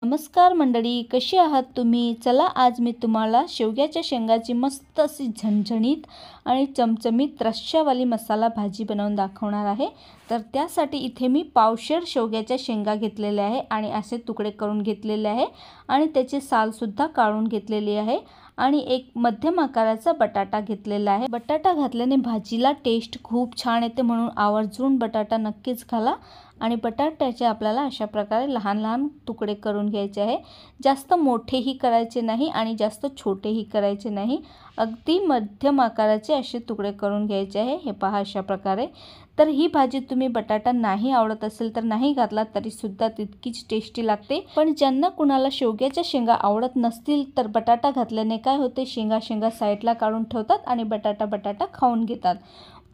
नमस्कार मंडळी, कशी आहात तुम्ही? चला आज मी तुम्हाला शेवग्याच्या शेंगाची मस्त अशी झणझणीत आणि चमचमीत रश्श्यावाली मसाला भाजी बनवून दाखवणार आहे। तर त्यासाठी इथे मी पावशेर शेवग्याच्या शेंगा घेतलेल्या आहे आणि असे तुकडे करून घेतलेले आहे आणि त्याची साल सुद्धा काढून घेतलेली आहे आणि एक मध्यम आकाराचा बटाटा घेतलेला आहे। बटाटा घातल्याने भाजीला टेस्ट खूप छान येते, म्हणून आवर्जून बटाटा नक्कीच घाला। आणि बटाट्याचे आपल्याला अशा प्रकारे लहान लहान तुकडे करून घ्यायचे आहे। जास्त मोठेही करायचे नाही आणि जास्त छोटेही करायचे नाही, अगदी मध्यम आकाराचे असे तुकडे करून घ्यायचे आहे। हे पहा अशा प्रकारे। तर ही भाजी तुम्ही बटाटा नाही आवडत असेल तर नाही घातला तरी सुद्धा तितकीच टेस्टी लागते। पण ज्यांना कुणाला शेवग्याच्या शेंगा आवडत नसतील तर बटाटा घातल्याने काय होते, शेंगा साईडला काढून ठेवतात आणि बटाटा खाऊन घेतात,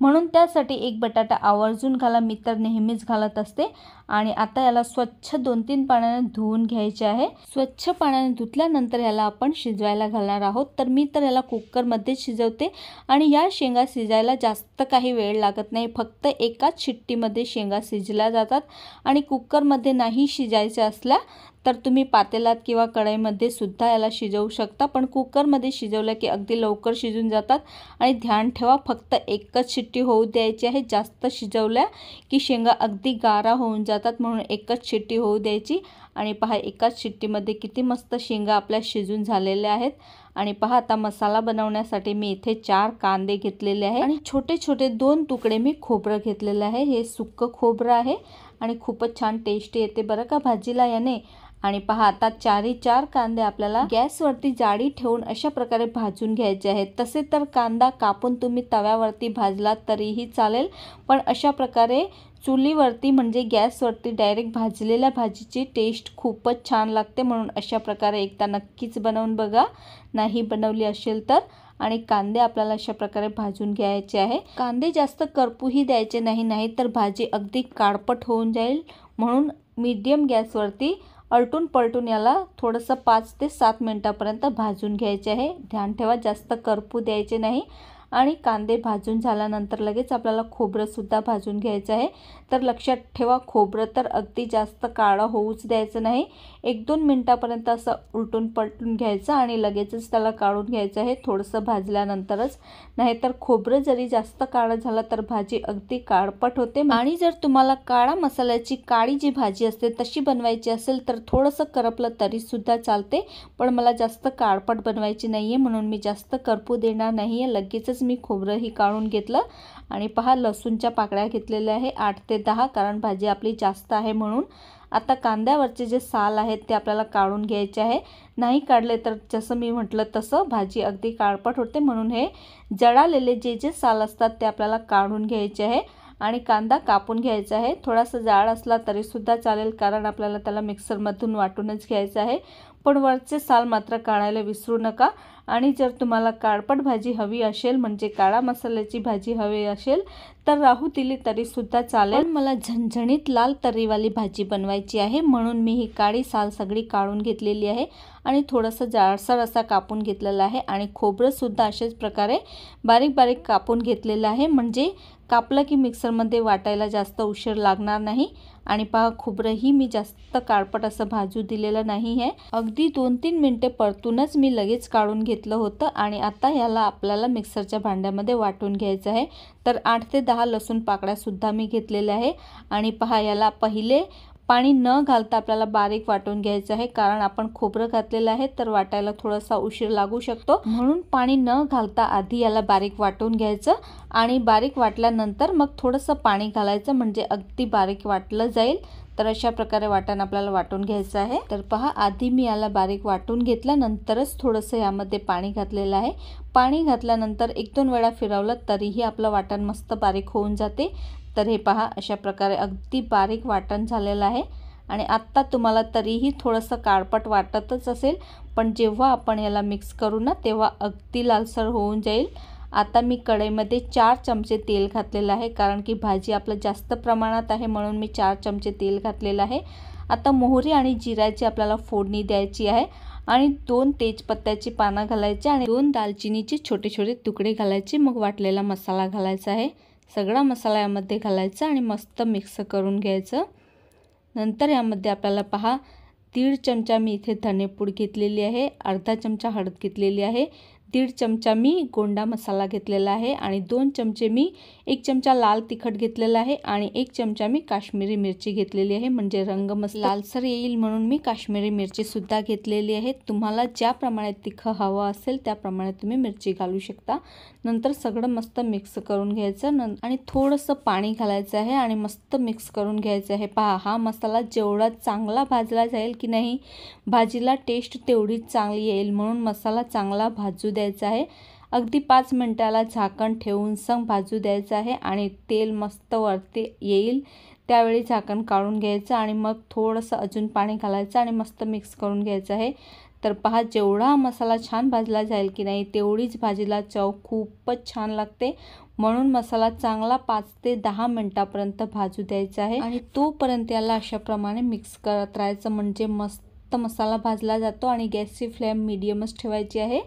म्हणून त्यासाठी एक बटाटा आवर्जून घाला। मी तर नेहमीच घालत असते। आणि आता याला स्वच्छ 2-3 पाण्याने धुवून घ्यायचे आहे। स्वच्छ पाण्याने धुतल्यानंतर याला आपण शिजवायला घालणार आहोत। तर मी तर याला कुकरमध्ये शिजवते आणि या शेंगा शिजायला जास्त काही वेळ लागत नाही, फक्त एकाच शिट्टीमध्ये शेंगा शिजल्या जातात। आणि कुकरमध्ये नाही शिजायचे असल्या तर तुम्ही पातेल्यात किंवा कढईमध्ये सुद्धा याला शिजवू शकता, पण कुकरमध्ये शिजवलं की अगदी लवकर शिजून जातात। आणि ध्यान ठेवा, फक्त एकच शिट्टी होऊ द्यायची आहे। जास्त शिजवल्या की शेंगा अगदी गारा होऊन जातात, म्हणून एकच शिट्टी होऊ द्यायची। आणि पहा एकाच शिट्टीमध्ये किती मस्त शेंगा आपल्या शिजून झालेल्या आहेत। आणि पहा आता मसाला बनवण्यासाठी मी इथे 4 कांदे घेतलेले आहे आणि छोटे छोटे 2 तुकडे मी खोबरं घेतलेले आहे। हे सुक्कं खोबरं आहे आणि खूपच छान टेस्ट येते बरं का भाजीला याने। आणि पहा आता 4 कांदे आपल्याला गॅसवरती जाळी ठेवून अशा प्रकारे भाजून घ्यायचे आहेत। तसे तर कांदा कापून तुम्ही तव्यावरती भाजलात तरीही चालेल, पण अशा प्रकारे चुलीवरती म्हणजे गॅसवरती डायरेक्ट भाजलेल्या भाजीची टेस्ट खूपच छान लागते, म्हणून अशा प्रकारे एकदा नक्कीच बनवून बघा, नाही बनवली असेल तर। आणि कांदे आपल्याला अशा प्रकारे भाजून घ्यायचे आहे। कांदे जास्त करपूही द्यायचे नाही, तर भाजी अगदी काळपट होऊन जाईल, म्हणून मीडियम गॅसवरती अलटून पलटून याला थोडंसं 5 ते 7 मिनिटापर्यंत भाजून घ्यायचे आहे। ध्यान ठेवा, जास्त करपू द्यायचे नाही। आणि कांदे भाजून झाल्यानंतर लगेच आपल्याला खोबरं सुद्धा भाजून घ्यायचं आहे। तर लक्षात ठेवा, खोबरं तर अगदी जास्त काळं होऊच द्यायचं नाही, 1-2 मिनिटापर्यंत असं उलटून पलटून घ्यायचं आणि लगेचच त्याला काढून घ्यायचं आहे, थोडंसं भाजल्यानंतरच। नाहीतर खोबरं जरी जास्त काळं झालं तर भाजी अगदी काळपट होते। आणि जर तुम्हाला काळा मसाल्याची काळी जी भाजी असते तशी बनवायची असेल तर थोडंसं करपलं तरी सुद्धा चालते, पण मला जास्त काळपट बनवायची नाही आहे, म्हणून मी जास्त करपू देणार नाही आहे। लगेचच मी खोबरंही काढून घेतलं। आणि पहा लसूणच्या पाकळ्या घेतलेल्या आहे 8 ते 10, कारण भाजी आपली जास्त आहे म्हणून। आता कांद्यावरचे जे साल आहेत ते आपल्याला काढून घ्यायचे आहे, नाही काढले तर जसं मी म्हटलं तसं भाजी अगदी काळपट होते, म्हणून हे जळालेले जे साल असतात ते आपल्याला काढून घ्यायचे आहे। आणि कांदा कापून घ्यायचा आहे, थोडासा जाड असला तरी सुद्धा चालेल, कारण आपल्याला त्याला मिक्सरमधून वाटूनच घ्यायचं आहे, पण वरचे साल मात्र काढायला विसरू नका। आणि जर तुम्हाला काळपट भाजी हवी असेल, म्हणजे काळा मसाल्याची भाजी हवी असेल तर राहू दिली तरी सुद्धा चालेल, पण मला झणझणीत लाल तर्रीवाली भाजी बनवायची आहे, म्हणून मी ही काळी साल सगळी काढून घेतलेली आहे आणि थोडंसं जाडसर असा कापून घेतलेला आहे। आणि खोबरं सुद्धा अशाच प्रकारे बारीक बारीक कापून घेतलेलं आहे, म्हणजे कापलं की मिक्सरमध्ये वाटायला जास्त उशीर लागणार नाही। आणि पहा खोबरंही मी जास्त काळपट असं भाजू दिलेलं नाही आहे, अगदी 2-3 मिनिटे परतूनच मी लगेच काढून घेतलं होतं। आणि आता याला आपल्याला मिक्सरच्या भांड्यामध्ये वाटून घ्यायचं आहे। तर 8 ते 10 लसूण पाकळ्या सुद्धा मी घेतलेल्या आहे। आणि पहा याला पहिले पाणी न घालता आपल्याला बारीक वाटून घ्यायचं आहे, कारण आपण खोबरं घातलेलं आहे तर वाटायला थोडासा उशीर लागू शकतो, म्हणून पाणी न घालता आधी याला बारीक वाटून घ्यायचं। आणि बारीक वाटल्यानंतर मग थोडंसं पाणी घालायचं, म्हणजे अगदी बारीक वाटलं जाईल। तर अशा प्रकारे वाटण आपल्याला वाटून घ्यायचं आहे। तर पहा आधी मी याला बारीक वाटून घेतल्यानंतरच थोडंसं यामध्ये पाणी घातलेलं आहे। पाणी घातल्यानंतर 1-2 वेळा फिरवलं तरीही आपलं वाटण मस्त बारीक होऊन जाते। तर हे पहा अशा प्रकारे अगदी बारीक वाटण झालेलं आहे। आणि आत्ता तुम्हाला तरीही थोडंसं काळपट वाटतच असेल, पण जेव्हा आपण याला मिक्स करू ना तेव्हा अगदी लालसर होऊन जाईल। आता मी कढईमध्ये 4 चमचे तेल घातलेलं आहे, कारण की भाजी आपलं जास्त प्रमाणात आहे, म्हणून मी 4 चमचे तेल घातलेलं आहे। आता मोहरी आणि जिऱ्याची आपल्याला फोडणी द्यायची आहे आणि 2 तेजपत्त्याची पानं घालायची आणि 2 दालचिनीचे छोटे छोटे तुकडे घालायचे। मग वाटलेला मसाला घालायचा आहे, सगळा मसाला यामध्ये घालायचा आणि मस्त मिक्स करून घ्यायचं। नंतर यामध्ये आपल्याला पहा 1.5 चमचा मी इथे धनेपूड घेतलेली आहे, अर्धा चमचा हळद घेतलेली आहे, 1.5 चमचा मी गोंडा मसाला घेतलेला आहे आणि 2 चमचे मी 1 चमचा लाल तिखट घेतलेला आहे आणि 1 चमचा मी काश्मीरी मिरची घेतलेली आहे, म्हणजे रंग मस्त लालसर येईल म्हणून मी काश्मीरी मिरची सुद्धा घेतलेली आहे। तुम्हाला ज्या प्रमाणे तिखट हवं असेल त्याप्रमाणे तुम्ही मिरची घालू शकता। नंतर सगळं मस्त मिक्स करून घ्यायचं आणि थोडंसं पाणी घालायचं आहे आणि मस्त मिक्स करून घ्यायचं आहे। पहा, हा मसाला जेवढा चांगला भाजला जाईल की नाही, भाजीला टेस्ट तेवढीच चांगली येईल, म्हणून मसाला चांगला भाजू द्यायचा आहे। अगदी 5 मिनिटाला झाकण ठेवून भाजू द्यायचं आहे आणि तेल मस्त वरती येईल त्यावेळी झाकण काढून घ्यायचं आणि मग थोडंसं अजून पाणी घालायचं आणि मस्त मिक्स करून घ्यायचं आहे। तर पहा, जेवढा मसाला छान भाजला जाईल की नाही तेवढीच भाजीला चव खूपच छान लागते, म्हणून मसाला चांगला 5 ते 10 मिनिटापर्यंत भाजू द्यायचा आहे आणि तोपर्यंत याला अशा प्रमाणे मिक्स करत राहायचं, म्हणजे मस्त मसाला भाजला जातो। आणि गॅसची फ्लेम मीडियमच ठेवायची आहे,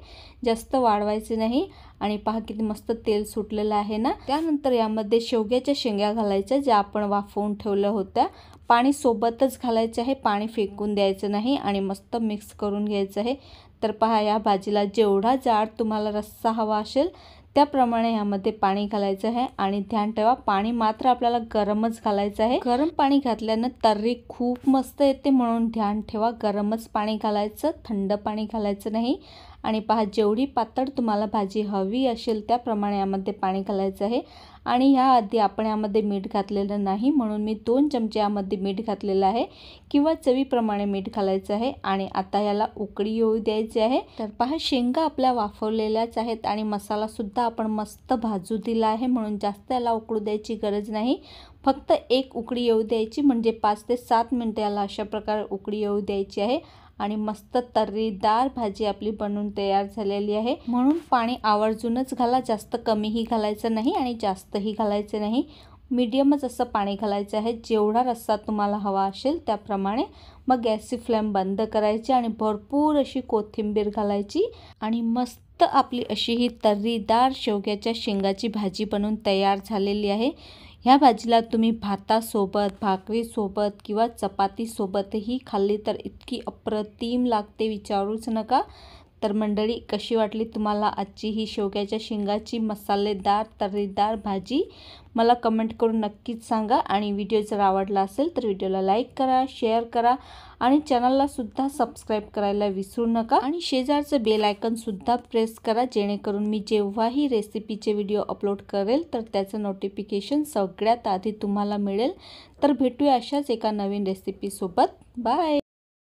जास्त वाढवायची नाही। आणि पहा किती मस्त तेल सुटलेलं आहे ना। त्यानंतर यामध्ये शेवग्याच्या शेंगा घालायच्या, ज्या आपण वाफवून ठेवल्या होत्या, पाणी सोबतच घालायचे आहे, पाणी फेकून द्यायचं नाही आणि मस्त मिक्स करून घ्यायचं आहे। तर पहा, या भाजीला जेवढा जाड तुम्हाला रस्सा हवा असेल त्याप्रमाणे यामध्ये पाणी घालायचं आहे आणि ध्यान ठेवा, पाणी मात्र आपल्याला गरमच घालायचं आहे। गरम पाणी घातल्यानं तर्री खूप मस्त येते, म्हणून ध्यान ठेवा, गरमच पाणी घालायचं, थंड पाणी घालायचं नाही। आणि पहा, जेवढी पातळ तुम्हाला भाजी हवी असेल त्याप्रमाणे यामध्ये पाणी घालायचं आहे। आणि ह्याआधी आपण यामध्ये मीठ घातलेलं नाही, म्हणून मी 2 चमचे यामध्ये मीठ घातलेलं आहे किंवा चवीप्रमाणे मीठ घालायचं आहे। आणि आता याला उकळी येऊ द्यायची आहे। तर पहा, शेंगा आपल्या वाफवलेल्याच आहेत आणि मसाला सुद्धा आपण मस्त भाजू दिला आहे, म्हणून जास्त याला उकळू द्यायची गरज नाही, फक्त एक उकळी येऊ द्यायची, म्हणजे 5 ते 7 मिनिटे याला अशा प्रकारे उकळी येऊ द्यायची आहे। आणि मस्त तर्रीदार भाजी आपली बनवून तयार झालेली आहे, म्हणून पाणी आवर्जूनच घाला, जास्त कमीही घालायचं नाही आणि जास्तही घालायचं नाही, मीडियमच असं पाणी घालायचं आहे, जेवढा रस्सा तुम्हाला हवा असेल त्याप्रमाणे। मग गॅसची फ्लेम बंद करायची आणि भरपूर अशी कोथिंबीर घालायची आणि मस्त आपली अशी ही तर्रीदार शेवग्याच्या शेंगाची भाजी बनवून तयार झालेली आहे। ह्या भाजीला तुम्ही भातासोबत, भाकरीसोबत किंवा चपातीसोबतही खाल्ली तर इतकी अप्रतिम लागते, विचारूच नका। तर मंडळी, कशी वाटली तुम्हाला आजची ही शेवग्याच्या शेंगाची मसालेदार तर्रीदार भाजी? मला कमेंट करून नक्कीच सांगा। आणि व्हिडिओ जर आवडला असेल तर व्हिडिओला लाईक करा, शेअर करा आणि चॅनलला सुद्धा सबस्क्राईब करायला विसरू नका आणि शेजारचं बेल आयकॉन सुद्धा प्रेस करा, जेणेकरून मी जेव्हाही रेसिपीचे व्हिडिओ अपलोड करेल तर त्याचं नोटिफिकेशन सगळ्यात आधी तुम्हाला मिळेल। तर भेटूया अशाच एका नवीन रेसिपीसोबत। बाय।